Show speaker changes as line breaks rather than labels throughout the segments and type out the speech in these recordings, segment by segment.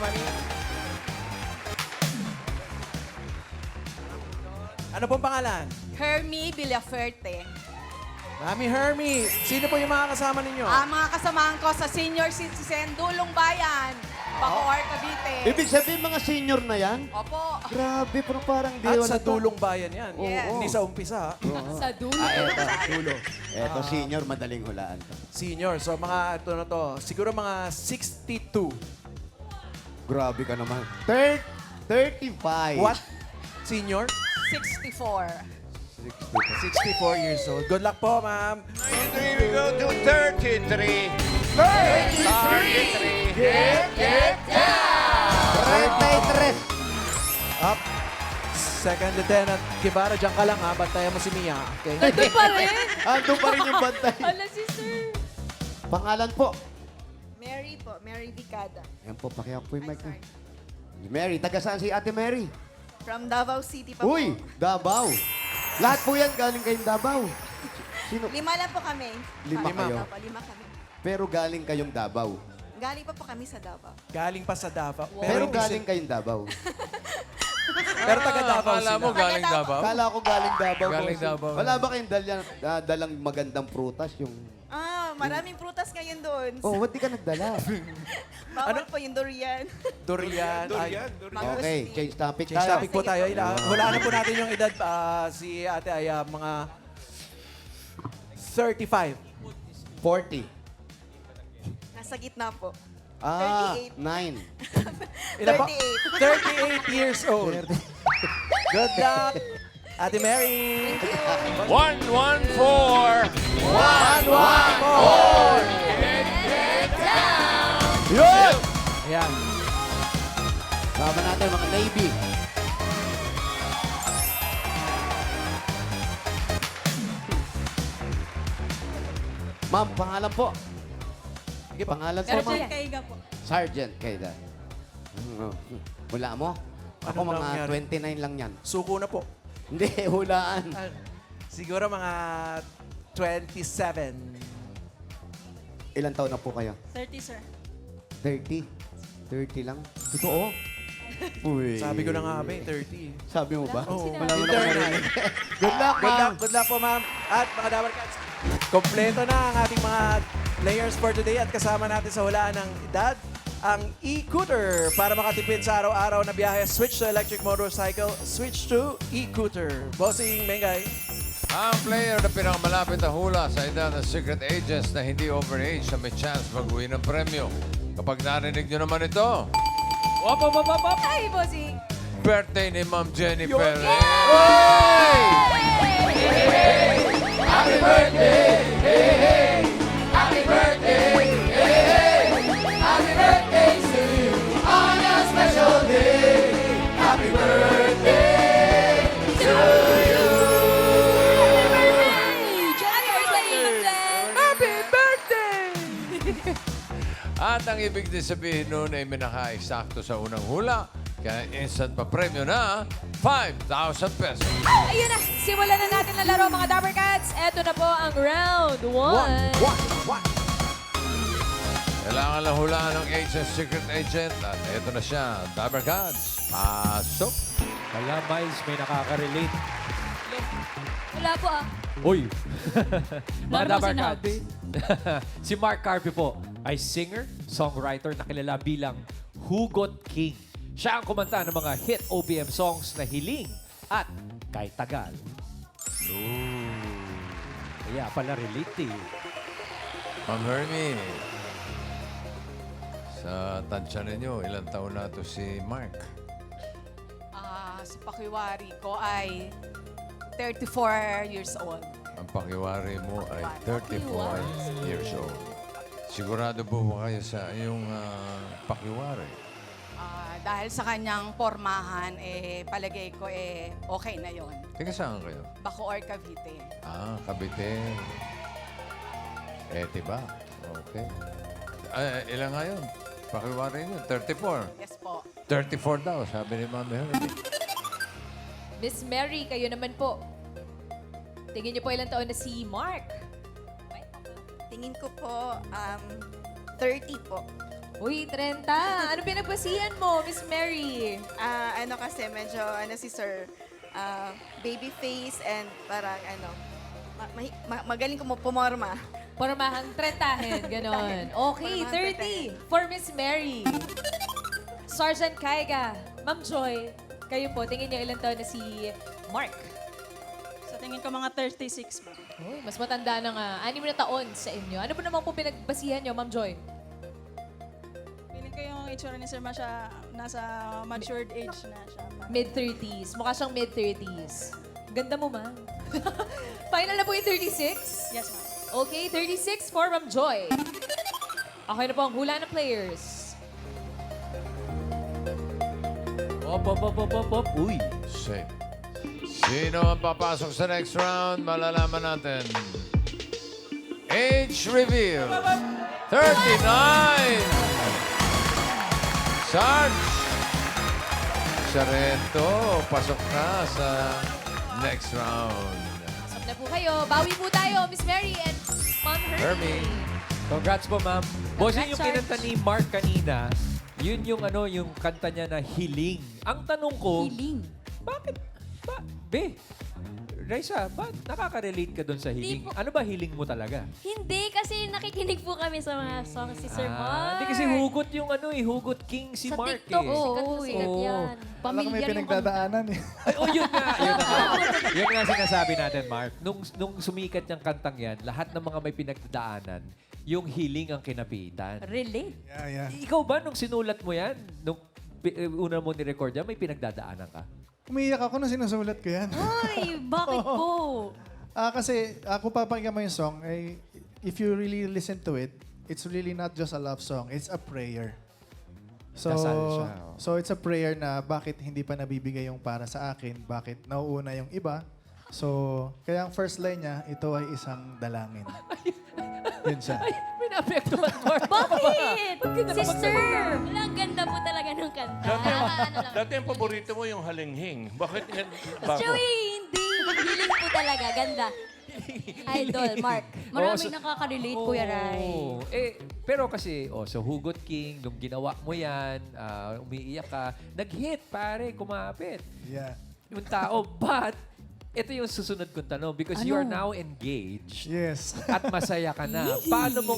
Mami.
Ano pong pangalan?
Hermie Villaferte.
Mami Hermie, sino po yung mga kasama ninyo?
Ang mga kasamahan ko sa Senior Citizen Dulong Bayan, Bacoor, Cavite.
Ibig sabihin mga senior na yan?
Opo.
Grabe, pero parang di
At
wala
sa
to.
Dulong Bayan yan.
Yes.
Hindi sa umpisa.
Sa dulo.
Eto.
Dulo.
Eto, senior, madaling hulaan to.
Senior. So mga ito na to. Siguro mga 62.
Grabe ka naman. 35.
What? Senior?
64.
64 years old. Good luck po, ma'am.
93, we go to 33. 33.
33.
Up. Second Lieutenant Kibara, dyan ka lang ha. Bantayan mo si Mia. Okay?
Doon pa rin.
Ando pa rin yung bantay.
Ala si sir.
Pangalan po.
Mary po. Mary Vicada.
Yan po, pakiyak po yung
Ay,
mic na.
sorry.
Mary, taga saan si Ate Mary?
From Davao City pa
Uy,
po.
Davao. Lahat po yan galing kayong Davao. Sino?
5 lang po kami.
Lima kayo.
Opo, 5 kami.
Pero galing kayong Davao.
Galing pa po kami sa Davao.
Galing pa sa Davao.
Pero
hindi
galing kayong Davao.
Pero taga Davao
Akala
sila.
mo galing Davao?
Kala ko galing Davao.
Galing
boss.
Davao.
Wala ba kayong dalang magandang prutas? Yung...
Maraming prutas ngayon doon.
Oh, ba't di ka nagdala?
Bawal po yung durian.
Durian. Ay,
Okay, change topic
change
tayo.
topic po tayo. Hulaan po natin yung edad. Si ate ay mga 35.
40.
Nasa gitna po.
9.
38.
Ilan po?
38.
38 years old. Good luck. Ate Mary.
114.
Yun!
Ayan.
Sama natin mga Navy. Ma'am, pangalan po.
Sige po.
Pangalan po, ma'am.
Kaiga po.
Sergeant Kaida. Hula mo? Ako
Anong
mga
nangyari?
29 lang yan.
Suko na po.
Hindi, hulaan.
Siguro mga 27.
Ilan taon na po kayo?
30, sir.
30? 30 lang? Totoo? Uy.
Sabi ko na nga, be, 30.
Sabi mo ba?
Oo.
Wala mo na
Intern.
marinig. Good luck,
Good luck,
ma'am.
good luck po, ma'am. At mga Dabar Cats, kompleto na ang ating mga players for today at kasama natin sa hulaan ng edad ang e-cooter para makatipid sa araw-araw na biyahe. Switch to electric motorcycle, switch to e-cooter. Bossing, Mengay.
Ang player na pinakamalapit na hula sa edad ng secret agents na hindi overage na may chance mag-uwi ng premyo. Kapag narinig nyo naman ito,
Ay, bossing!
birthday ni Ma'am Jenny Perez. At ang ibig din sabihin nun ay may naka-eksakto sa unang hula. Kaya instant pa premyo na 5,000 pesos.
Ayun na, simulan na natin ang laro mga Dabber Cats. Ito na po ang round 1.
Kailangan lang hulaan ng agent, secret agent. At ito na siya, Dabber Gods. Pasok.
Kaya Miles, may nakaka-relate.
Wala po ah.
Uy! Mga
Laro mo
Dabber
sinabi.
Cats. Si Mark Carpy po ay singer, songwriter na kilala bilang Hugot King. Siya ang kumanta ng mga hit OPM songs na Hiling at Kay Tagal. Kaya pala relate eh.
Ma'am Hermie. Sa tansya ninyo, ilang taon na to si Mark?
Sa pakiwari ko ay 34 years old.
Ang pakiwari mo ay 34 years old. Sigurado po ba kayo sa iyong pakiwari?
Dahil sa kanyang pormahan, palagay ko, okay na yon.
Teka, saan kayo?
Bacoor, Cavite.
Cavite. Diba? Okay. Ilan nga yun? Pakiwari niyo, 34.
Yes po.
34 daw, sabi ni Mami Hermie.
Miss Mary, kayo naman po. Tingin niyo po ilang taon na si Mark.
Tingin ko po, 30 po.
Uy, 30. Ano pinagbasihan mo, Miss Mary?
Ano kasi medyo si Sir baby face and parang magaling pumorma.
Pormahang 30, ganon. Okay,
Pormahang
30 for Miss Mary. Sergeant Kaiga, Ma'am Joy, kayo po, tingin niyo ilang taon na si Mark?
Sa tingin ko mga 36 po.
Uy, mas matanda na nga. 6 na taon sa inyo. Ano po naman po pinagbasihan niyo, Ma'am Joy?
Feeling ko yung itsura ni Sir Masha nasa matured age na siya.
Mid-30s. Mukha siyang mid-30s. Ganda mo, ma'am. Final na po yung 36?
Yes, ma'am.
Okay, 36 for Ma'am Joy. Okay na po ang hula ng players.
Op. Uy.
Safe. Sino ang papasok sa next round? Malalaman natin. Age reveal. 39. Sarge. Sarento, pasok na sa next round.
Pasok na po kayo. Bawi po tayo, Miss Mary and Ma'am Hermie.
Congrats po, ma'am. Bossing, yung
Congrats,
kinanta ni Mark kanina, yun yung yung kanta niya na Hiling. Ang tanong ko,
Hiling.
bakit? Raisa, ba't nakaka-relate ka doon sa hiling? Ano ba hiling mo talaga?
Hindi, kasi nakikinig po kami sa mga songs si Sir Mark.
Hindi kasi hugot yung hugot king si
Sa
Mark
TikTok,
eh.
sikat na sikat
Oo.
yan.
Alam ko may
Pamilyar yung kanta.
pinagdadaanan eh.
Ay, yun nga. Yun nga sinasabi natin, Mark. Nung sumikat yung kantang yan, lahat ng mga may pinagdadaanan, yung hiling ang kinapitan.
Relate.
Yeah.
Ikaw ba, nung sinulat mo yan, nung una mo ni-record yan, may pinagdadaanan ka?
Umiiyak ako nung sinusulat ko yan.
Ay, bakit po?
Kasi kung papakinggan mo yung song, if you really listen to it, it's really not just a love song, it's a prayer. So,
Dasal siya, oh.
so it's a prayer na bakit hindi pa nabibigay yung para sa akin, bakit nauuna yung iba. So, kaya ang first line niya, ito ay isang dalangin. Yun siya.
May naapektuhan, Mark.
Bakit? Sister! Ang ganda po talaga ng kanta.
Dati ang paborito mo yung halinghing. Bakit nga bago?
Joey, hindi. Hiling po talaga. Ganda. Idol, Mark. Maraming nakaka-relate, Kuya Rai.
Pero kasi, sa Hugot King, nung ginawa mo yan, umiiyak ka, nag-hit, pare, kumapit.
Yeah.
Yung tao, but, ito yung susunod kong tanong because you are now engaged
Yes.
at masaya ka na. Paano mo,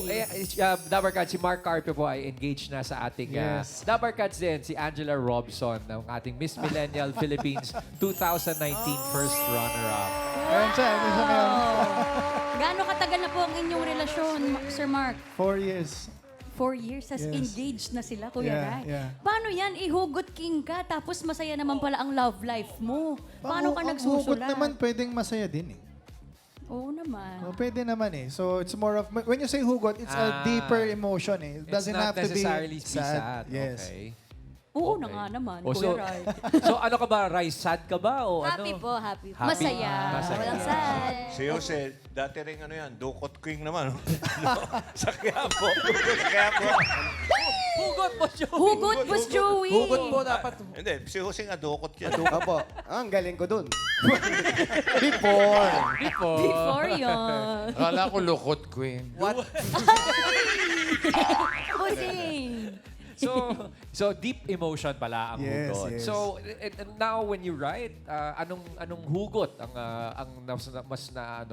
Dabarkad, si Mark Carpio po ay engaged na sa ating
Yes.
Dabarkad din, si Angela Robson, ng ating Miss Millennial Philippines 2019 first runner-up.
Ayun siya, hindi siya ngayon.
Gaano katagal na po ang inyong relasyon, Sir Mark?
4 years.
4 years, as
Yes.
engaged na sila, Kuya
Yeah,
Rai.
yeah.
Paano yan? Ihugot king ka, tapos masaya naman pala ang love life mo. Paano ka
Ang hugot
nagsusulat?
naman pwedeng masaya din eh.
Oo naman.
Pwede naman eh. So it's more of, when you say hugot, it's a deeper emotion eh. It doesn't have to be
necessarily
sad. Yes.
Okay.
Oo
Okay.
na nga naman,
O,
Kuya Rai.
so ano ka ba, Rai? Sad ka ba? O
Happy
ano?
po, happy.
Happy.
Masaya.
Masaya.
Walang sad.
Si Jose, dati rin Dukot King naman. Sa Quiapo. Sa Quiapo.
Hugot mo, Joey!
Hugot, Boss Joey.
Hugot po dapat.
Hindi, si Jose nga Dukot yan.
Opo. Ang galing ko dun. Before.
Before yun.
Akala ko lukot, Queen.
What?
Busing.
So deep emotion pala ang
Yes,
hugot.
yes.
So and now when you write, anong hugot ang mas na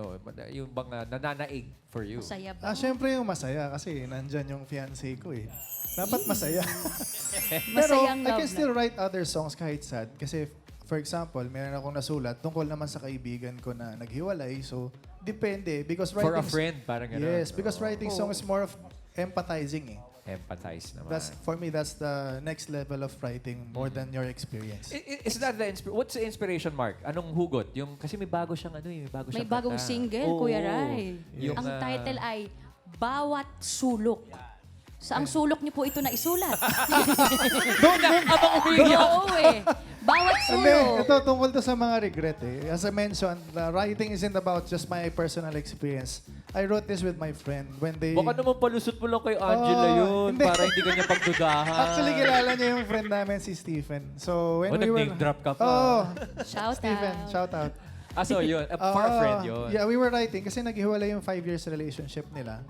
yung bang nananaig for you?
Masaya ba?
Syempre yung masaya kasi nandyan yung fiancé ko eh. Dapat masaya. Pero
Masayang
I
love
can still write other songs kahit sad. Kasi for example, meron akong nasulat tungkol naman sa kaibigan ko na naghiwalay. So, depende. Because
For a
writing...
friend, parang gano'n.
Yes, because writing song is more of empathizing eh.
Empathize naman.
For me, that's the next level of writing more than your experience.
Is that what's the inspiration, Mark? Anong hugot? Yung kasi may bago siyang may bago
May
siyang
bagong
kanta.
single,
Oo.
Kuya Rai.
Yung,
Ang title ay Bawat Sulok. Sa ang sulok niyo po ito na isulat.
Abang umiiyak.
Oo eh. Bawat
Hindi,
sulok.
ito tungkol to sa mga regret eh. As I mentioned, the writing isn't about just my personal experience. I wrote this with my friend when they...
Baka naman palusot mo lang kay Angela
Oh,
yun
hindi.
para hindi kanya pagdudahan.
Actually, kilala niya yung friend namin, si Stephen. So, when we were...
nag-name drop ka pa.
Oh,
Shout
Stephen,
out.
shout out.
So yun, for a friend yun.
Yeah, we were writing kasi naghiwalay yung 5 years relationship nila.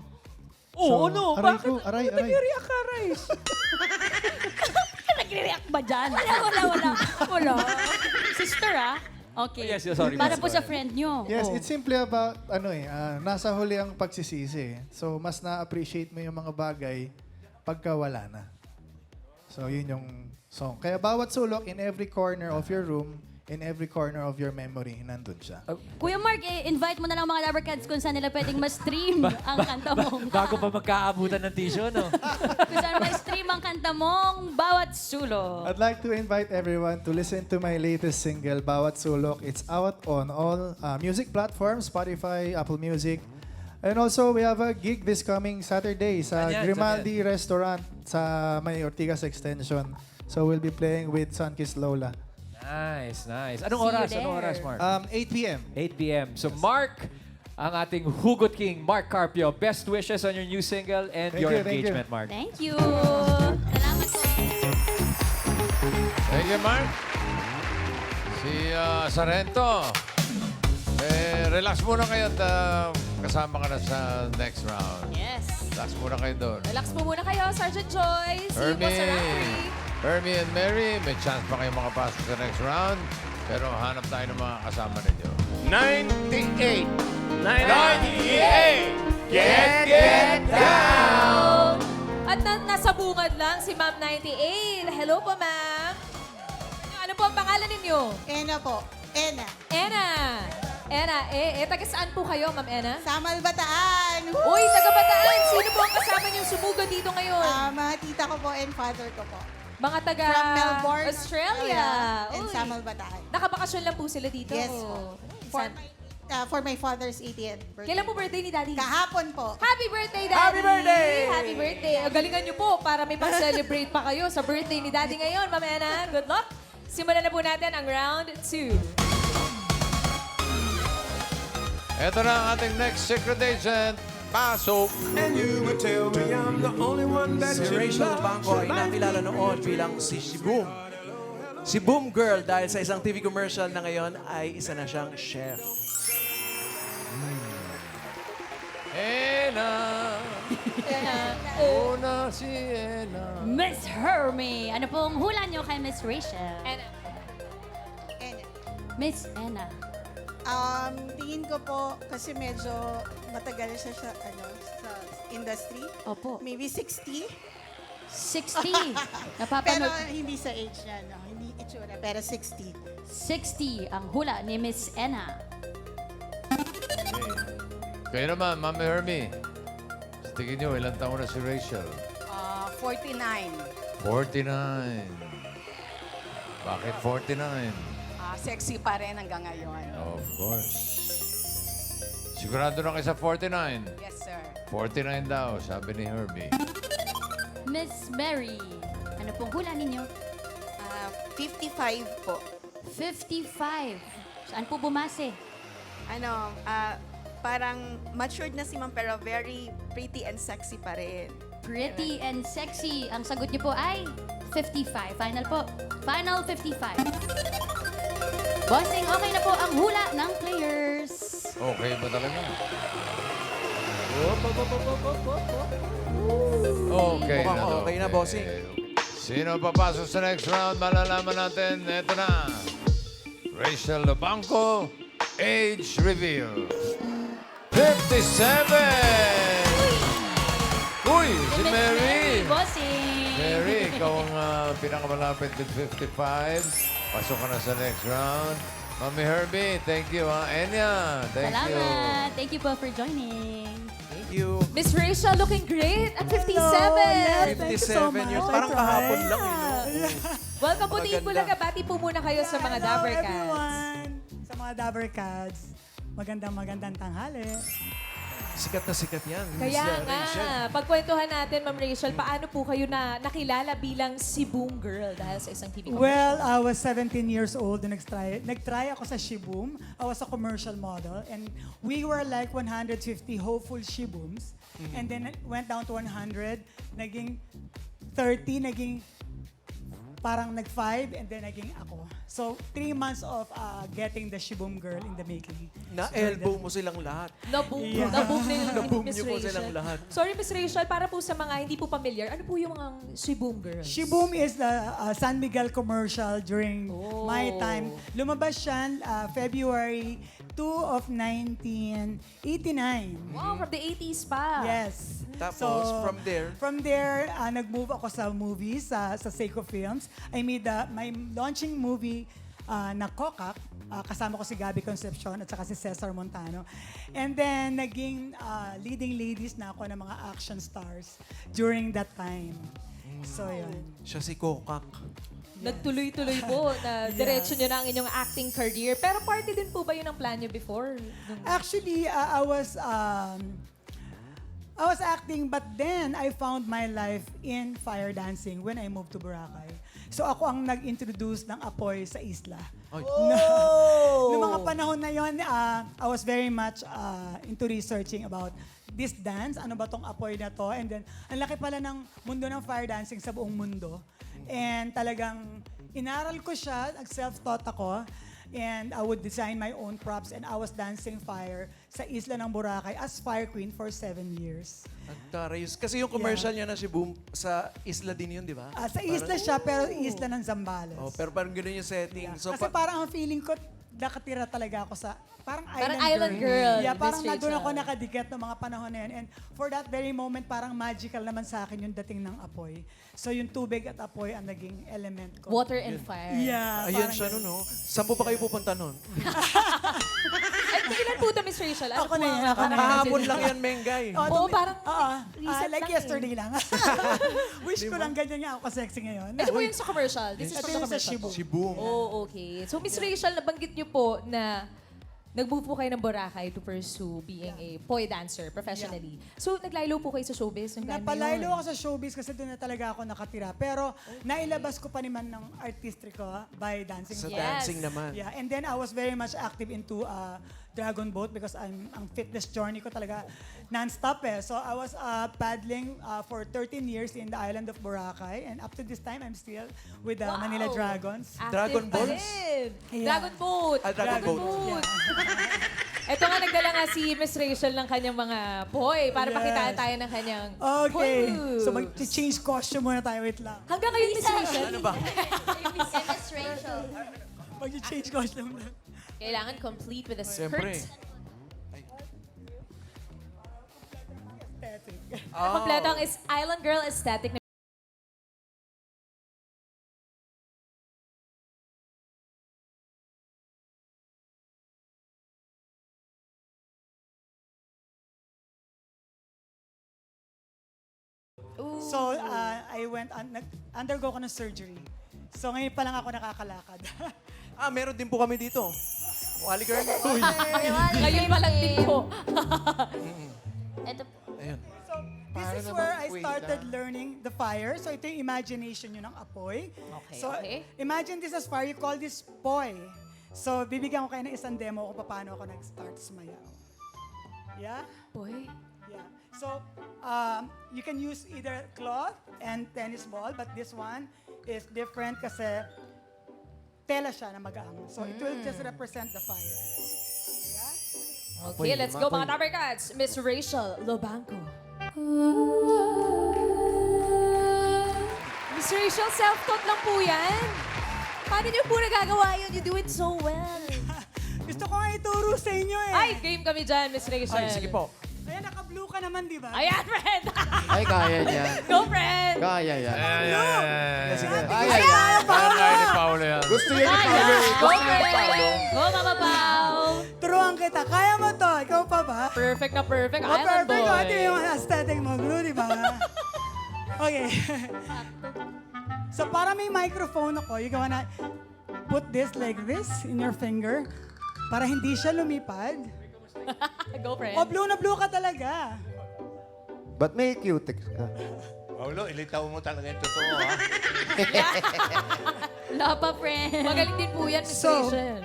Oo, no.
aray
Bakit?
ko, aray.
Nag-react ka, Rice?
Nagre-react ba dyan? Wala. Sister, ah. Okay.
Yes, sorry.
Para
Miss.
po sa friend nyo.
Yes, it's simply about, nasa huli ang pagsisisi. So, mas na-appreciate mo yung mga bagay pagka wala na. So, yun yung song. Kaya bawat sulok, in every corner of your room, in every corner of your memory, nandun siya.
Kuya Mark, invite mo na lang mga Dabarkads kung saan nila pwedeng ma-stream ang kanta mong.
Bago pa magkaabutan ng tissue, no?
Kung saan ma-stream ang kanta mong Bawat Sulok.
I'd like to invite everyone to listen to my latest single, Bawat Sulok. It's out on all music platforms, Spotify, Apple Music. And also, we have a gig this coming Saturday sa
Saan yan?
Grimaldi Restaurant sa may Ortigas Extension. So, we'll be playing with Sunkist Lola.
Nice. Anong
See you
oras?
there.
Anong oras, Mark?
8 p.m.
8 p.m. So, Mark, ang ating Hugot King, Mark Carpio. Best wishes on your new single and
Thank
your
you, thank you.
engagement, Mark.
Thank you. Salamat po.
Thank you, Mark. Si Sarento. Relax muna kayo at kasama ka na sa next round.
Yes.
Relax muna kayo doon.
Relax po muna kayo, Sergeant Joy. See you po sa referee.
Hermie and Mary, may chance pa kayo makapasok sa next round. Pero hanap tayo ng mga kasama ninyo.
98!
98! Get down!
At nasa bungad lang si Ma'am 98. Hello po, Ma'am. Ano po ang pangalan ninyo?
Ena po. Ena.
Ena, taga saan po kayo, Ma'am Ena?
Samal Bataan.
Uy, taga Bataan. Sino po ang kasama niyong sumugod dito ngayon?
Mga tita ko po and father ko po.
Mga taga
From Melbourne,
Australia.
And
Uy.
Samal Bataan.
Nakabakasyon lang po sila dito.
Yes po. For my father's 80th birthday.
Kailan po birthday ni Daddy?
Kahapon po.
Happy birthday, Daddy!
Happy birthday!
Happy birthday! Galingan niyo po para may pang-celebrate pa kayo sa birthday ni Daddy ngayon, Ma'am Ena. Good luck! Simulan na po natin ang round 2.
Ito na ang ating next secret agent. Pasok!
Si Rachel Bangko ay nakilala noon bilang si Boom. Si Boom Girl dahil sa isang TV commercial na ngayon ay isa na siyang chef.
Ena! Una si Ena.
Miss Hermie. Ano pong hula nyo kay Miss Rachel?
Ena.
Miss Ena.
Tingin ko po, kasi medyo matagal siya sa industry.
Opo.
Maybe 60.
60.
Pero
Napapanood.
hindi sa age niya, no? Hindi itsura, pero 60.
60 ang hula ni Miss Ena.
Kayo naman, Mami Hermie. Sa tingin nyo, ilang taon na si Rachel?
49.
49. Bakit 49?
Sexy pa rin hanggang ngayon.
Of course. Sigurado na kayo sa 49.
Yes, sir.
49 daw, sabi ni Herbie.
Miss Mary. Ano pong hula ninyo?
55 po.
55. Saan po bumase?
Parang matured na si ma'am pero very pretty and sexy pa rin.
Pretty and sexy. Ang sagot niyo po ay 55. Final po. Final 55. Bossing, okay na po ang hula ng players.
Okay ba talaga? Okay
Mukhang
na daw.
okay na, bossing.
Sino papasok sa next round? Malalaman natin. Ito na. Rachel Lobanco, age reveal. 57! Uy, si Mary!
Bossing.
Mary, ikaw ang pinakamalapit with 55. Pasok ka na sa next round. Mami Herbie, thank you. Enya, thank you.
Salamat. Thank you po for joining.
Thank you.
Miss Rachel looking great at 57.
57 years. Parang kahapon lang.
Welcome po to Eat Bulaga. Bati po muna kayo sa mga Dabber Cats.
Everyone! Sa mga Dabber Cats, magandang tanghali.
Sikat na sikat yan.
Kaya
Miss
nga,
Rachel.
pagkwentuhan natin, Ma'am Rachel, paano po kayo na nakilala bilang si Boom Girl dahil sa isang TV commercial?
Well, I was 17 years old and nag-try ako sa Shiboom. I was a commercial model and we were like 150 hopeful Shibooms. And then it went down to 100, naging 30, naging parang nag-5 and then naging ako. So, 3 months of getting the Shiboom girl in the making.
Na-elbow mo silang lahat.
Naboom
Yeah.
naboom na yung
Naboom
Miss
niyo po
Rachel.
silang lahat.
Sorry, Miss Rachel, para po sa mga hindi po familiar, ano po yung mga Shiboom girls?
Shiboom is the San Miguel commercial during my time. Lumabas siya February 2 of 1989.
Wow, from the 80s pa.
Yes.
Tapos, from there, nag-move ako sa movies, sa Seiko Films. I made my launching movie na Kokak. Kasama ko si Gabby Concepcion at saka si Cesar Montano. And then, naging leading ladies na ako ng mga action stars during that time. So, yun. Siya si Kokak.
Nagtuloy-tuloy po na diretso nyo na ang inyong acting career. Pero party din po ba yun ang plan nyo before?
Actually, I was acting, but then I found my life in fire dancing when I moved to Boracay. So ako ang nag-introduce ng apoy sa isla. Noong mga panahon na yon, I was very much into researching about this dance, ano ba tong apoy na to, and then ang laki pala ng mundo ng fire dancing sa buong mundo. And talagang inaral ko siya, nag-self-taught ako, and I would design my own props, and I was dancing fire sa isla ng Boracay as fire queen for 7 years.
Antarayos. Kasi yung commercial niya na si Boom, sa isla din yun, di ba?
Sa isla siya, pero isla ng Zambales.
Oh, pero parang gano'n yung setting. So,
Kasi parang ang feeling ko, nakatira talaga ako sa parang
island girl.
Yeah,
Miss
parang nandun
Rachel.
ako nakadikit ng mga panahon na yun. And for that very moment, parang magical naman sa akin yung dating ng apoy. So yung tubig at apoy ang naging element ko.
Water and fire.
Yeah.
ayan
parang
siya
ganun.
nun, no? Saan po ba kayo pupunta nun?
Ay, kailan po ito, Miss Rachel? Ano
Ako
po
na
ang-
yan, ako na yan.
Kahapon lang yan, Mengay.
Oo, parang
Like
lang
yesterday lang. Wish ko lang ganyan nga ako sexy ngayon.
Ito po yung sa commercial. This is
Ito
from the
yung sa
commercial.
Shibu.
Si Boom.
Oh, okay. So, Miss Rachel, nabanggit niyo po na nag-move po kayo ng Boracay to pursue being a poi dancer professionally. So, naglaylo po kayo sa showbiz? Yung time na
Napalaylo
yun?
ako sa showbiz kasi doon na talaga ako nakatira. Pero nailabas ko pa naman ng artistry ko by dancing.
Sa
Yes.
dancing naman.
Yeah, and then I was very much active into Dragon Boat because ang fitness journey ko talaga non-stop eh. So I was paddling for 13 years in the island of Boracay, and up to this time I'm still with the Manila Dragons.
Active
Dragon
pa
Balls?
rin.
Yeah.
Dragon Boat.
Dragon Boat.
Ito nga, nagdala nga si Miss Rachel ng kanyang mga poi para
Yes.
pakitaan tayo ng kanyang
Okay,
poi move.
so mag-change costume muna tayo. Wait lang.
Hanggang ngayon, Miss Rachel,
Ano ba?
Miss Rachel.
Mag-change costume lang.
kailangan complete with a skirt.
Siyempre.
Aesthetic.
Kompleto ang Island Girl aesthetic.
So I went, undergo ko ng surgery. So ngayon pa lang ako nakakalakad.
Meron din po kami dito. Wally girl. Uy.
Ngayon pa lang din po.
Ito
Ayun.
So, this is where I started learning the fire. So, ito yung imagination nyo ng apoy.
Okay,
So,
okay.
imagine this as fire. You call this poi. So, bibigyan ko kayo ng isang demo kung paano ako nag-start sumayaw. Yeah?
Poi?
Yeah. So, you can use either cloth and tennis ball, but this one is different kasi tela siya na magaang. So, it will just represent the fire.
Okay, let's go mga Tupper Cats. Miss Rachel Lobanco. Miss Rachel, self-taught lang po yan. Paano niyo po nagagawa yun? You do it so well.
Gusto ko nga ituro sa inyo eh.
Ay, game kami dyan, Miss Rachel.
Ay, sige po.
Ayan, naka-blue ka naman, di ba?
Ayan, friend.
Ay, kaya niya.
Go, friend.
Kaya yan.
Ay,
Kaya ni Paolo yan.
Gusto yan ni Paolo.
Go, friend. Go, Mama Pao.
Turuan kita. Kaya mo to. Ikaw pa ba?
Perfect na perfect.
Oh,
Island
perfect.
boy.
Ito yung aesthetic mo, blue, di ba? Okay. So, para may microphone ako, you gonna put this like this in your finger para hindi siya lumipad.
Go, friend.
O, blue na blue ka talaga.
Ba't may cutex ka?
Paolo, ilitaw mo talaga yung totoo, ha?
Lapa, friend.
Magaling din po yan, Miss
So,
Rachel.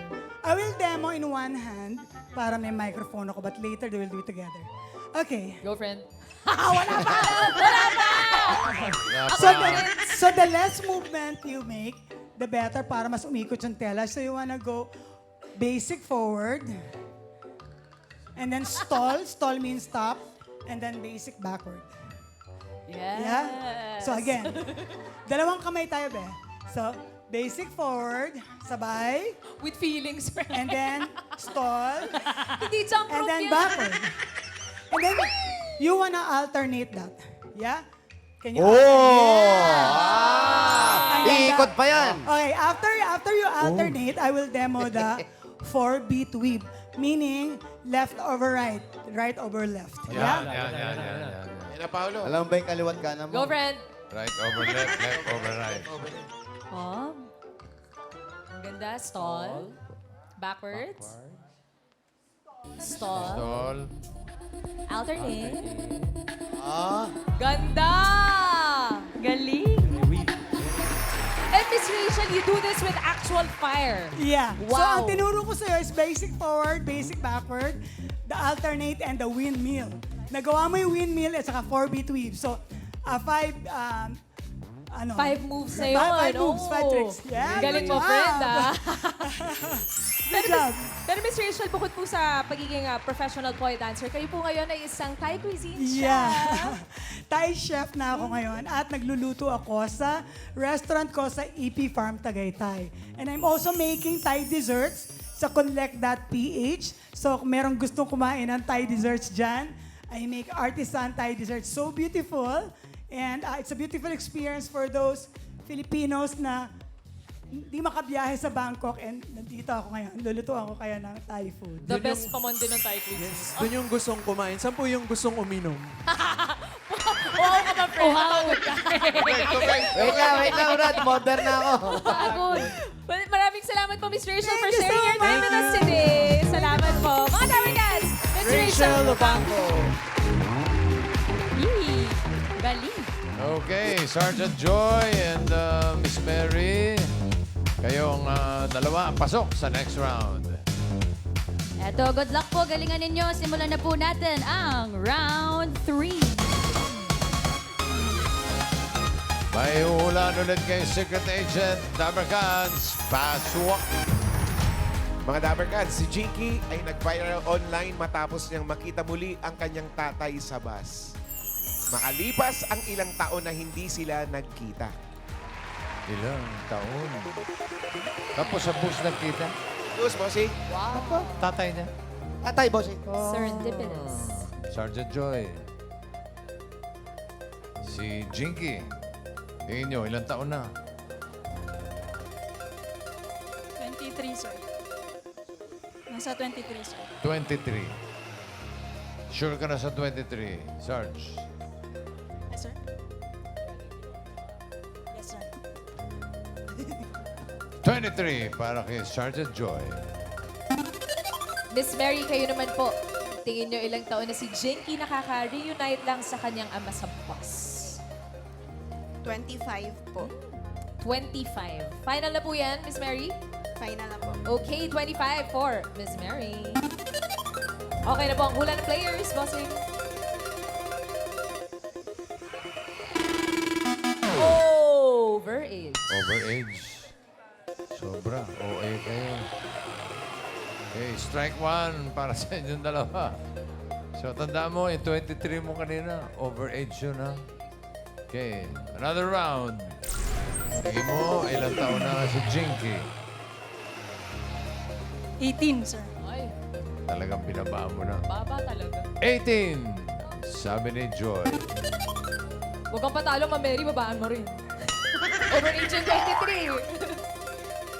I will demo in one hand para may microphone ako, but later they will do it together. Okay.
Go, friend.
So the less movement you make, the better para mas umikot yung tela. So you wanna go basic forward, and then stall. Stall means stop, and then basic backward.
Yes.
Yeah? So again, dalawang kamay tayo, be. So, basic forward, sabay,
With feelings, friend.
and then stall,
Hindi jump
and
rope
then
yan.
backward. And then, you wanna alternate that. Yeah? Can you
Oh!
Ang ganda.
Iikot pa yan.
Okay, after you alternate, I will demo the 4-beat weave. Meaning, left over right, right over left.
Yan.
Yan na, Paolo.
Alam mo ba yung kaliwat kanan mo?
Go, friend.
Right over left, left over right.
Oh. Ang ganda. Stall. Backwards. Stall.
Stall.
Alternate.
Ah.
Ganda! Galing! And Miss Rachel, you do this with actual fire.
Yeah. So,
Wow.
ang tinuro ko sa'yo is basic forward, basic backward, the alternate, and the windmill. Nagawa mo yung windmill at saka 4-beat weave. So, 5
moves na yun.
Five moves,
Oh.
5 tricks. Yeah,
Galing
good
mo,
job.
friend, ah.
Good job.
Pero Miss Rachel, bukod po sa pagiging professional pole dancer, kayo po ngayon ay isang Thai cuisine chef.
Yeah. Thai chef na ako ngayon at nagluluto ako sa restaurant ko sa EP Farm Tagaytay. And I'm also making Thai desserts sa Collect.ph. So kung merong gustong kumain ng Thai desserts dyan, I make artisan Thai desserts. So beautiful. And it's a beautiful experience for those Filipinos na hindi makabiyahe sa Bangkok and nandito ako ngayon. Lulutuan ko kaya ng Thai food.
The best pa man din ng Thai cuisine.
Doon yung gustong kumain. Saan po yung gustong uminom?
Wow ka ba, friend? Napagod ka.
Wait lang, Rod. Modern na ako.
Pagod. Maraming salamat po, Miss Rachel, for
Thank you
sharing
so
your time with us
much.
today. Salamat po. Mga Dabarkans, Miss Rachel
Lopangco.
Yee. Galing.
Okay, Sergeant Joy and Miss Mary. Kayong dalawa pasok sa next round.
Eto, good luck po. Galingan ninyo. Simulan na po natin ang round 3.
May uhulaan ulit kay Secret Agent Dabarkans. Paswak.
Mga Dabarkans, si Jinky ay nag-viral online matapos niyang makita muli ang kanyang tatay sa bus. Makalipas ang ilang taon na hindi sila nagkita.
Ilang taon. Tapos sa bus nakita.
Bus, bossy.
Tatay niya.
Atay, boss.
Serendipitous.
Sergeant Joy. Si Jinky. Tingin nyo, ilang taon na?
23, sir. Nasa 23, sir.
23. Sure ka na sa 23, Sarge?
Yes, sir. Yes, sir.
23 para kay Sergeant Joy.
Miss Mary, kayo naman po. Tingin nyo ilang taon na si Jinky nakaka-reunite lang sa kanyang ama sa bus.
25 po.
25. Final na po yan, Miss Mary?
Final na po.
Okay, 25 for Miss Mary. Okay na po ang hula ng players, bossing. Overage.
Overage. Sobra. OA kayo. Okay, strike one para sa inyong dalawa. So, tandaan mo, yung 23 mo kanina, overage yun, ha? Okay, another round. Tingin mo, ilang taon na si Jinky.
18, sir.
Ay,
Talagang binaba mo na.
baba talaga.
18, sabi ni Joy.
Huwag kang patalo, Ma Mary, babaan mo rin. Overage yung 23.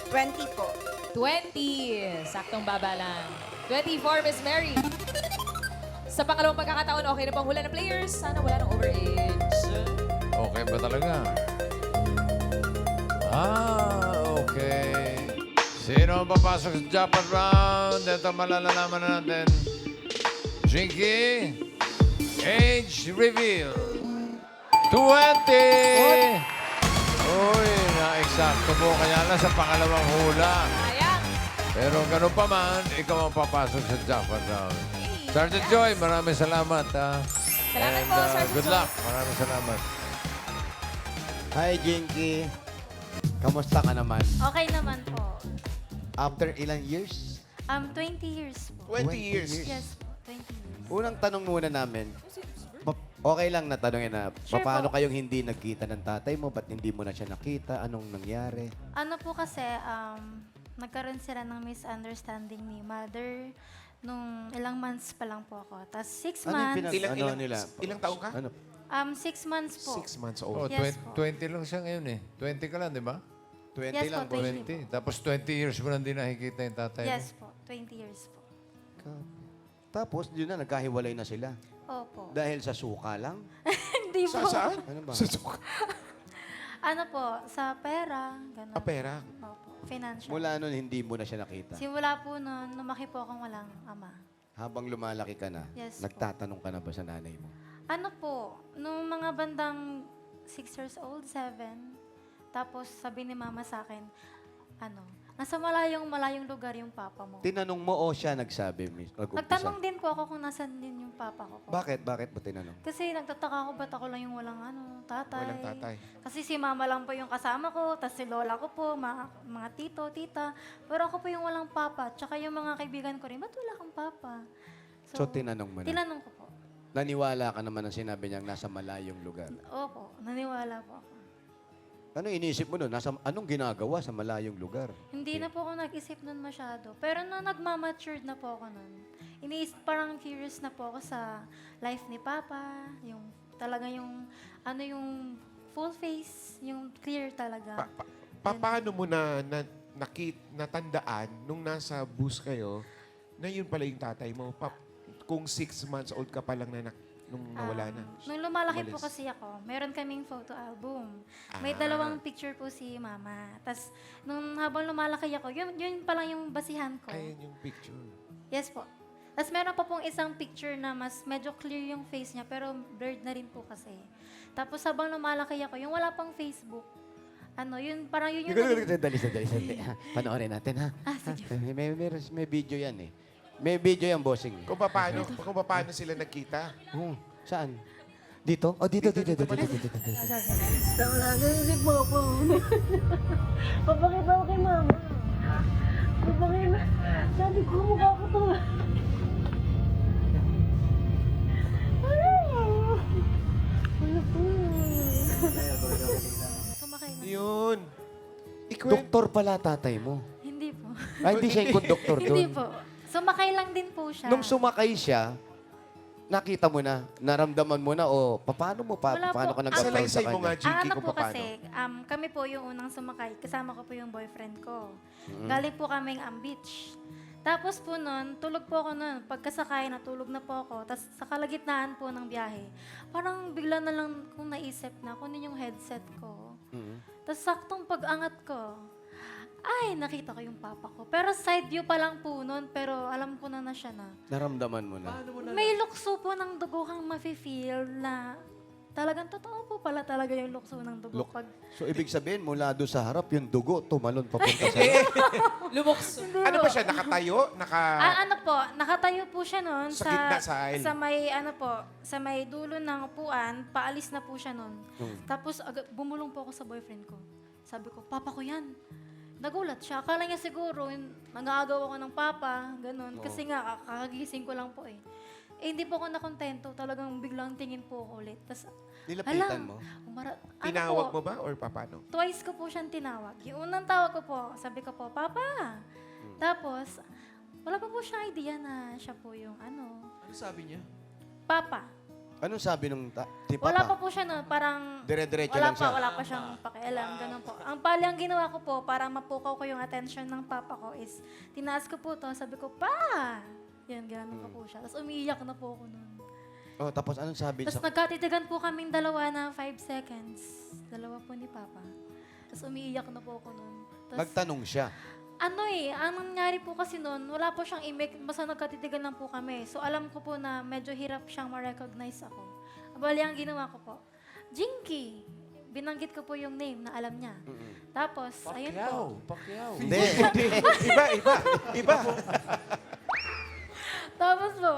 20 po.
20. Saktong baba lang. 24, Miss Mary. Sa pangalawang pagkakataon, okay na pang hula ng players. Sana wala ng overage.
Okay ba talaga? Okay. Sino ang papasok sa jackpot round? Ito malalaman na natin. Jinky, age reveal. 20! Uy, na-eksakto mo kaya lang sa pangalawang hula.
Sayang.
Pero ganun pa man, ikaw ang papasok sa jackpot round. Sergeant Joy, maraming salamat.
Salamat
And,
po, Sergeant
good
Joy.
luck. Maraming salamat.
Hi, Jinky. Kamusta ka naman?
Okay naman po.
After ilang years?
20 years po.
20 years.
Yes po, 20 years.
Unang tanong muna namin, okay lang na tanongin na,
Sure
paano
po.
kayong hindi nagkita ng tatay mo? Ba't hindi mo na siya nakita? Anong nangyari?
Ano po kasi, nagkaroon sila ng misunderstanding ni mother nung ilang months pa lang po ako. Tapos 6
Ano yung
months.
Ilang taong ka?
Ano?
6 months po.
6 months
Oh,
old.
Yes
20 lang siya ngayon eh. 20 ka lang, di ba?
20
Yes
lang.
po,
20.
20.
Tapos 20 years mo nang di nakikita yung tatay mo.
Yes po, 20 years po.
Tapos, yun na, nagkahiwalay na sila.
Opo.
Dahil sa suka lang?
Hindi po.
Saan?
Ano ba?
Ano po, sa pera, gano'n.
Pera.
Opo, financial.
Mula nun, hindi mo na siya nakita.
Simula po nun, lumaki po akong walang ama.
Habang lumalaki ka na,
Yes po.
nagtatanong ka na ba sa nanay mo?
Ano po, nung mga bandang 6 years old, 7, tapos sabi ni mama sa akin, nasa malayong lugar yung papa mo.
Tinanong mo o siya nagsabi?
Nagtanong din po ako kung nasan din yung papa ko po.
Bakit? Bakit mo tinanong?
Kasi nagtataka ako, ba't ako lang yung walang tatay.
Walang tatay.
Kasi si mama lang po yung kasama ko, tapos si lola ko po, mga tito, tita. Pero ako po yung walang papa. Tsaka yung mga kaibigan ko rin, ba't wala kang papa?
So, tinanong mo na?
Tinanong ko po.
Naniwala ka naman ang sinabi niyang nasa malayong lugar.
Opo, naniwala po ako.
Ano iniisip mo nun? Anong ginagawa sa malayong lugar?
Hindi na po ako nag-isip nun masyado. Pero nung nagmamatured na po ako nun, parang curious na po ako sa life ni Papa, yung talaga yung full face, yung clear talaga.
Paano mo natandaan nung nasa bus kayo na yun pala yung tatay mo? Kung 6 months old ka pa lang nung nawala na.
Nung lumalaki po
Umalis.
kasi ako, meron kaming photo album. May 2 picture po si Mama. Tapos, habang lumalaki ako, yun pa lang yung basihan ko.
Ayun yung picture.
Yes po. Tapos meron pa pong isang picture na mas medyo clear yung face niya, pero blurred na rin po kasi. Tapos habang lumalaki ako, yung wala pang Facebook, parang yun yung...
Dali. Panoorin natin, ha?
sige.
May video yan, eh. May video yan, bossing.
Kung paano sila nagkita?
Saan? Dito? Oh, dito.
Narinig mo ako. Papakita ko kay mama. Papakita. Sabi ko, mukha ko to.
Sumakay na.
Yun.
Doktor pala tatay mo.
Hindi po.
Ay, hindi siya yung conductor doon.
Hindi po. Sumakay lang din po siya.
Nung sumakay siya, nakita mo na, naramdaman mo na, o paano
Wala
paano
po.
ka nag-approach sa
Salaysay mo nga,
kanya?
Jinky,
Ano
kung
po
paano.
kasi, kami po yung unang sumakay. Kasama ko po yung boyfriend ko. Galing po kaming beach. Tapos po nun, tulog po ako nun. Pagkasakay, natulog na po ako. Tapos sa kalagitnaan po ng biyahe, parang bigla na lang kong naisip na kunin yung headset ko. Tapos saktong pag-angat ko, ay, nakita ko yung papa ko. Pero side view pa lang po nun, pero alam ko na siya na.
Naramdaman mo na.
May lukso po ng dugo kang mafe-feel na talagang totoo po pala talaga yung lukso ng dugo. Pag
So, ibig sabihin, mula doon sa harap, yung dugo, tumalon papunta sa'yo.
Lumukso.
Ano ba siya? Nakatayo?
nakatayo po siya noon
Sa gitna sa aisle.
sa may sa may dulo ng upuan, paalis na po siya noon. Tapos bumulong po ako sa boyfriend ko. Sabi ko, "Papa ko 'yan." Nagulat siya. Akala niya siguro nag-aagaw ako ng papa, ganun. Kasi nga kakagising ko lang po eh. Hindi po ako nakontento. Talagang biglang tingin po ako ulit. Tas
Nilapitan mo?
Tinawag mo ba or paano?
Twice ko po siyang tinawag. Yung unang tawag ko po, sabi ko po, "Papa." Tapos, wala pa po siyang idea na siya po yung
Ano sabi niya?
Papa.
Anong sabi nung si Papa?
Wala pa po siya parang...
Dire-diretso lang siya.
Wala pa siyang pakialam, ganun po. Ang pali ang ginawa ko po, para mapukaw ko yung attention ng papa ko is, tinaas ko po to, sabi ko, "Pa!" Yan, ganun ko po siya. Tapos umiiyak na po ako nun.
Oh, tapos anong sabi
Tapos nagkatitigan po kaming dalawa na 5 seconds. Dalawa po ni Papa. Tapos umiiyak na po ako nun. Tapos,
Nagtanong siya.
ang nangyari po kasi nun, wala po siyang imik, basta nagkatitigan lang po kami. So alam ko po na medyo hirap siyang ma-recognize ako. Bali, ang ginawa ko po, "Jinky!" Binanggit ko po yung name na alam niya. Tapos, ayun po.
Pacquiao.
Hindi.
Iba.
Tapos po,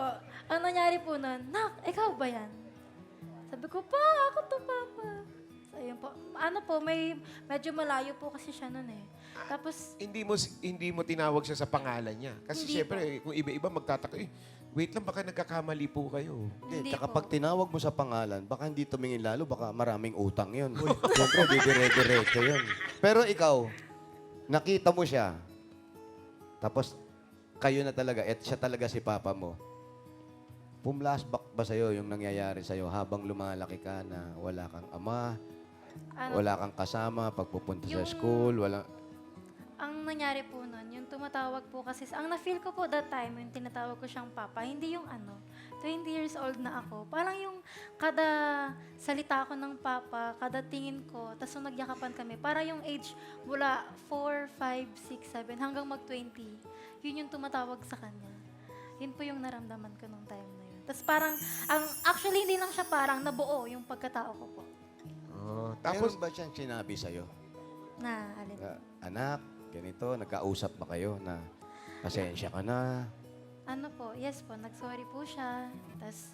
ang nangyari po nun, "Nak, ikaw ba yan?" Sabi ko, "Pa, ako to, Papa." ayun po. Ano po, medyo malayo po kasi siya nun eh. Tapos,
Hindi mo tinawag siya sa pangalan niya. Kasi
Hindi
syempre, kung iba-iba magtataka, wait lang, baka nagkakamali po kayo.
Hindi,
Hindi
tsaka
po.
pag tinawag mo sa pangalan, baka hindi tumingin lalo, baka maraming utang yun. Siyempre, di dire-diretso yun. Pero ikaw, nakita mo siya, tapos kayo na talaga, at siya talaga si papa mo. Pumlashback ba sa'yo yung nangyayari sa'yo habang lumalaki ka na wala kang ama,
ano,
wala kang kasama, pagpupunta sa
Yung-
school, wala...
ang nangyari po nun, yung tumatawag po kasi, ang na-feel ko po that time, yung tinatawag ko siyang papa, hindi yung 20 years old na ako. Parang yung kada salita ko ng papa, kada tingin ko, tapos nung nagyakapan kami, para yung age mula 4, 5, 6, 7, hanggang mag-20, yun yung tumatawag sa kanya. Yun po yung naramdaman ko nung time na yun. Tapos parang, actually hindi lang siya parang nabuo yung pagkatao ko po.
Tapos ba siyang sinabi sa'yo?
Na, alin?
Anak, ganito, nagkausap ba kayo na pasensya ka na?
Ano po, yes po, nag-sorry po siya. Tapos,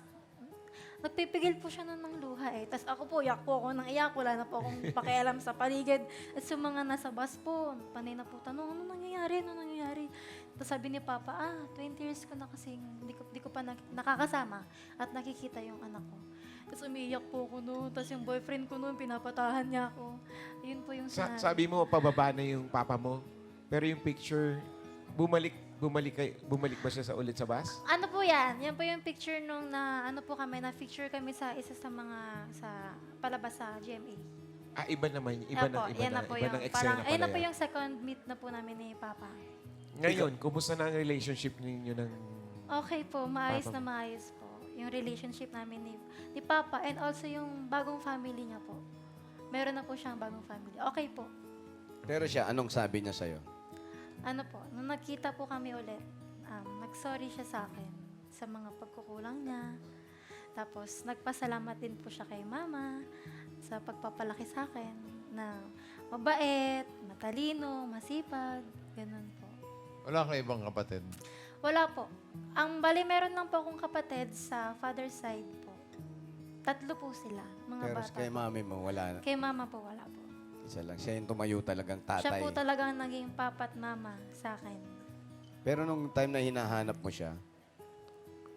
nagpipigil po siya nun ng luha eh. Tapos ako po, iyak po ako ng iyak. Wala na po akong pakialam sa paligid. At sa mga nasa bus po, panay na po tanong, ano nangyayari? Tapos sabi ni Papa, 20 years ko na kasi hindi ko pa nakakasama at nakikita yung anak ko. Tapos umiiyak po ako noon. Tapos yung boyfriend ko noon, pinapatahan niya ako. Yun po yung sinabi.
Sabi mo, pababa na yung papa mo. Pero yung picture, bumalik ba siya ulit sa bus?
Ano po yan? Yan po yung picture nung na-picture kami sa isa sa mga, palabas sa GMA.
Iba naman.
Yan na po
Iba
yung,
ng eksena
ayun na
pala
po
yan.
yung second meet na po namin ni Papa.
Ngayon, kumusta na ang relationship ninyo ng...
Okay po, maayos
Papa
na maayos po. Yung relationship namin ni Papa and also yung bagong family niya po. Meron na po siyang bagong family. Okay po.
Pero siya, anong sabi niya sa'yo?
Ano po, nung nagkita po kami ulit, nag-sorry siya sa akin sa mga pagkukulang niya. Tapos, nagpasalamat din po siya kay Mama sa pagpapalaki sa akin na mabait, matalino, masipag, ganun po.
Wala kang ibang kapatid.
Wala po. Ang bali, meron lang po akong kapatid sa father's side po. 3 po sila, mga
Pero
bata.
kay mami mo, wala na.
Kay Mama po, wala po.
Isa lang. Siya yung tumayo talagang tatay.
Siya po talagang naging papa at mama sa akin.
Pero nung time na hinahanap mo siya,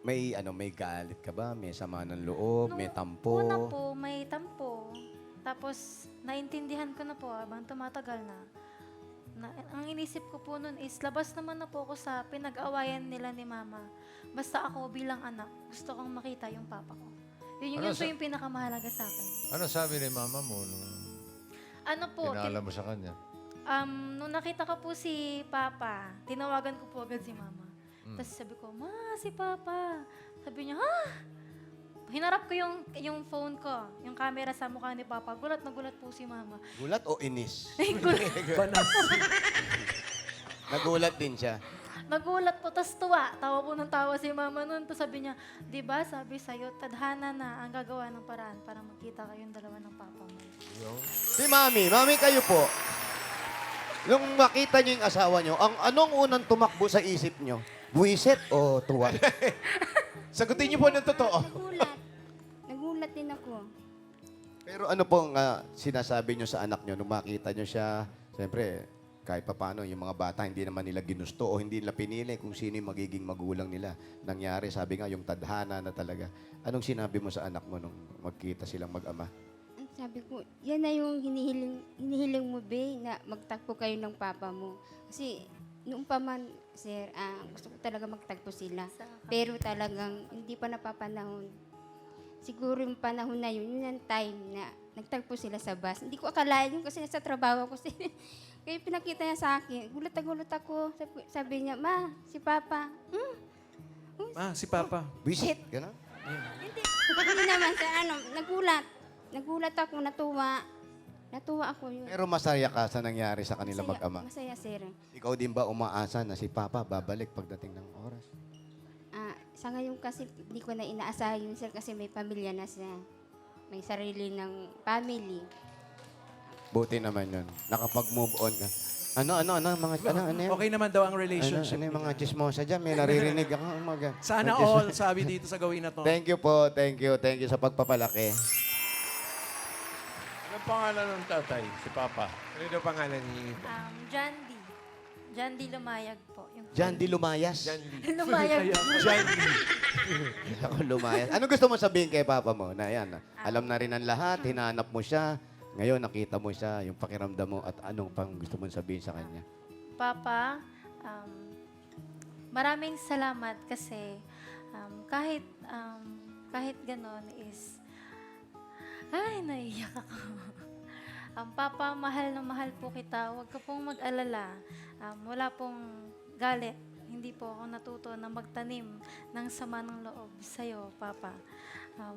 may galit ka ba? May sama ng loob? May tampo?
Una po, may tampo. Tapos, naintindihan ko na po habang tumatagal na. Ang inisip ko po nun is, labas naman na po ako sa pinag-awayan nila ni Mama. Basta ako bilang anak, gusto kong makita yung papa ko. Yun po yung pinakamahalaga sa akin.
Ano sabi ni mama mo nung
Ano po,
pinaalam mo sa kanya?
nung nakita ko po si Papa, tinawagan ko po agad si Mama. Tapos sabi ko, Ma, si Papa. Sabi niya, ha? Hinarap ko yung phone ko, yung camera sa mukha ni Papa. Gulat na gulat po si Mama.
Gulat o inis?
Banas.
Nagulat din siya.
Nagulat po, tas tuwa. Tawa po ng tawa si Mama nun. Tapos sabi niya, di ba, sabi sa'yo, tadhana na ang gagawa ng paraan para magkita kayong dalawa ng Papa mo.
Si Mami kayo po. Nung makita niyo yung asawa niyo, anong unang tumakbo sa isip niyo? Buwisit o tuwa?
Sagutin niyo po ng totoo.
Nagulat din ako.
Pero ano pong sinasabi niyo sa anak niyo nung makita niyo siya? Siyempre, kahit papaano, yung mga bata, hindi naman nila ginusto o hindi nila pinili kung sino yung magiging magulang nila. Nangyari, sabi nga, yung tadhana na talaga. Anong sinabi mo sa anak mo nung magkita silang mag-ama?
Sabi ko, yan na yung hinihiling mo, Be, na magtagpo kayo ng papa mo. Kasi noong pa man, sir, gusto ko talaga magtagpo sila. Pero talagang hindi pa napapanahon. Siguro yung panahon na yun yung time na nagtagpo sila sa bus. Hindi ko akalain yun kasi nasa trabaho ko sila. Kaya pinakita niya sa akin, gulat na gulat ako. Sabi niya, Ma, si Papa.
Si Papa.
Visit, gano'n?
Hindi naman, sir, nagulat. Nagulat ako, natuwa. Natuwa ako yun.
Pero masaya ka sa nangyari sa kanila mag-ama.
Masaya, sir.
Ikaw din ba umaasa na si Papa babalik pagdating ng oras?
Sa ngayon kasi, di ko na inaasahan yun, sir, kasi may pamilya na siya. May sarili ng family.
Buti naman yun. Nakapag-move on ka. Ano yan?
Okay naman daw ang relationship.
Ano yung mga chismosa dyan? May naririnig ako.
Sana all, sabi dito sa gawin na to.
Thank you po. Thank you. Thank you sa pagpapalaki.
Anong pangalan ng tatay, si Papa?
Ano daw pangalan ni...
John D. John D. Lumayag po. Yung
John D. Lumayas.
Lumayag po.
Ako lumayas. Ano gusto mo sabihin kay Papa mo? Na yan, alam na rin ang lahat, hinanap mo siya, ngayon nakita mo siya, yung pakiramdam mo, at anong pang gusto mong sabihin sa kanya?
Papa, maraming salamat kasi kahit ganon is... Ay, naiyak ako. Papa, mahal na mahal po kita. Huwag ka pong mag-alala. Wala pong galit. Hindi po ako natuto na magtanim ng sama ng loob sa'yo, Papa.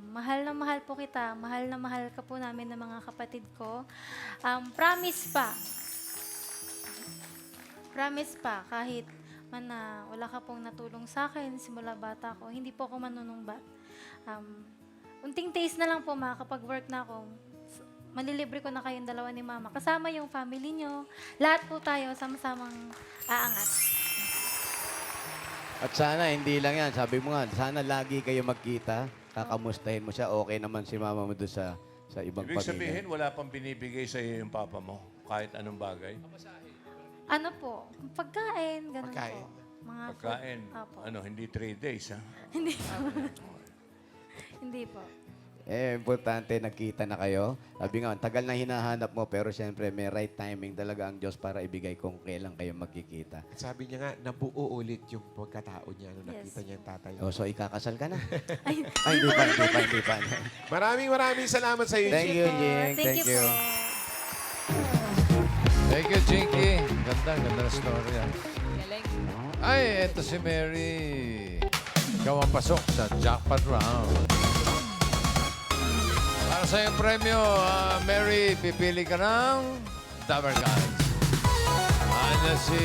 Mahal na mahal po kita. Mahal na mahal ka po namin ng mga kapatid ko. Promise pa, kahit man na wala ka pong natulong sa akin simula bata ko, hindi po ako manunungbat. Unting taste na lang po, makakapag-work na ako. Malilibre ko na kayong dalawa ni Mama. Kasama yung family nyo. Lahat po tayo sama-samang aangat.
At sana, hindi lang yan. Sabi mo nga, sana lagi kayo magkita. Kakamustahin mo siya. Okay naman si Mama mo doon sa ibang
Ibig
pamilya.
sabihin, wala pang binibigay sa iyo yung Papa mo, kahit anong bagay?
Ano po? Pagkain, ganun
Pagkain.
po. Mga
Pagkain,
food. Apo.
hindi 3 days, ha?
Hindi po. Hindi po.
Importante, nagkita na kayo. Sabi nga, tagal na hinahanap mo, pero siyempre may right timing talaga ang Diyos para ibigay kung kailan kayo magkikita.
At sabi niya nga, nabuo ulit yung pagkatao niya nung nakita niya yung tatay.
Oh, so ikakasal ka na?
Ay,
hindi pa.
Maraming salamat sa iyo,
Thank you, Jing.
Thank you po.
Thank you, Jinky. Ganda na story, ha?
Galing.
Ay, eto si Mary. Ikaw ang pasok sa jackpot round. Para sa iyong premyo, Mary, pipili ka ng Dabber Guys. Andiyan si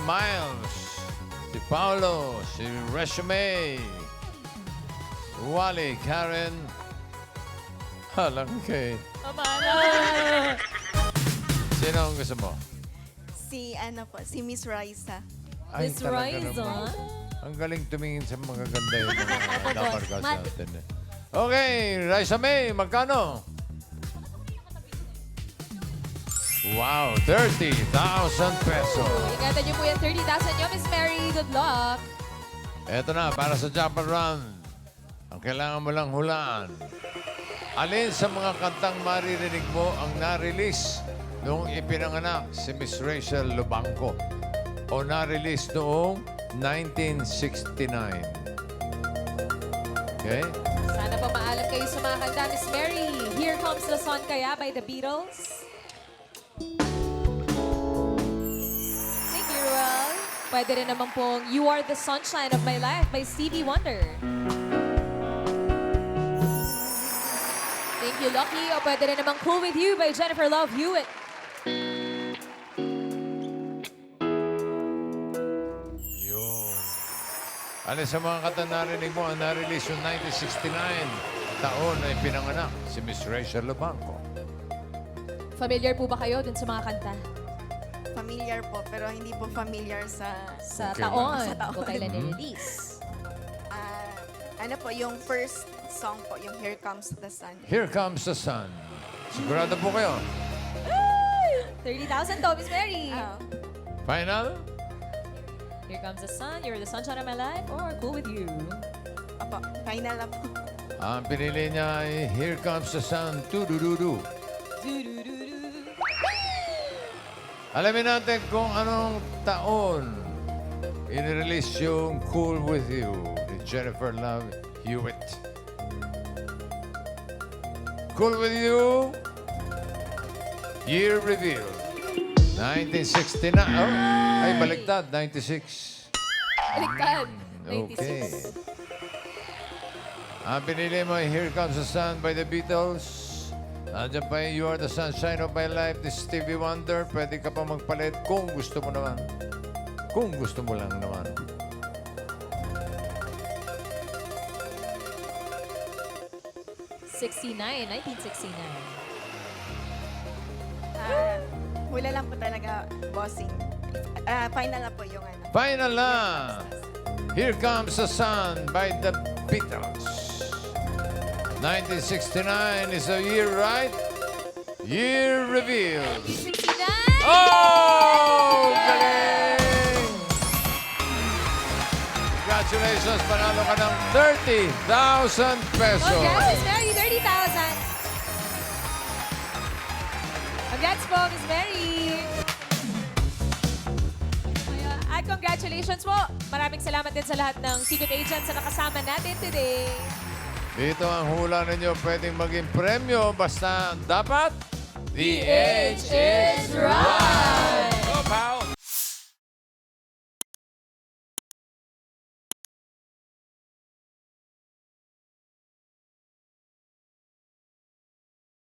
Miles, si Paolo, si Resume, Wally, Karen, Halangkay. Sino ang gusto mo?
Si Miss Raisa.
Ay,
Miss
talaga
Riza.
naman. Ang galing tumingin sa mga ganda yung mga Dabber Guys natin. Okay, Raisa May, magkano? Wow, 30,000 pesos.
Ingatan niyo po yung 30,000 niyo, Miss Mary. Good luck.
Eto na, para sa jackpot round. Ang kailangan mo lang hulaan. Alin sa mga kantang maririnig mo ang na-release noong ipinanganak si Miss Rachel Lubanco o na-release noong 1969? Okay?
Sana pa maalam kayo sa mga kanta, Miss Mary. Here Comes the Sun kaya by the Beatles. Thank you, Ruel. Pwede rin naman pong You Are the Sunshine of My Life by Stevie Wonder. Thank you, Lucky. O pwede rin naman Cool With You by Jennifer Love Hewitt.
Yun. Alin sa mga kanta narinig mo ang na-release yung 1969 taon na ipinanganak si Miss Rachel Lubanco?
Familiar po ba kayo dun sa mga kanta?
Familiar po, pero hindi po familiar sa...
Sa
Okay,
taon,
Sa taon.
kung kailan nirelease.
Ano po, yung first song po, yung Here Comes the Sun.
Here Comes the Sun. Sigurado po kayo.
30,000 to, Miss Mary.
Final?
Here Comes the Sun, You're the Sunshine of My Life, or Cool With You.
Opo, final na po.
Ang pinili niya ay Here Comes the Sun, tu-du-du-du. Alamin natin kung anong taon in-release yung Cool With You ni Jennifer Love Hewitt. Cool With You, year reveal. 1969. Oh, ay, baliktad. 96.
Baliktad.
Okay.
96.
Ang pinili mo ay Here Comes the Sun by the Beatles. Nandiyan pa yung You Are the Sunshine of My Life ni Stevie Wonder. Pwede ka pa magpalit kung gusto mo naman. Kung gusto mo lang naman.
Wala lang po talaga, bossing. Final na po yung ano.
Final na! Here Comes the Sun by the Beatles. 1969 is the year, right? Year reveal.
69!
Oh! Galing! Congratulations, panalo ka ng 30,000 pesos.
Congrats, Miss Mary, 30,000. Congrats po, Miss Mary. At congratulations po. Maraming salamat din sa lahat ng secret agents na nakasama natin today.
Dito ang hula ninyo pwedeng maging premyo basta dapat the age is right.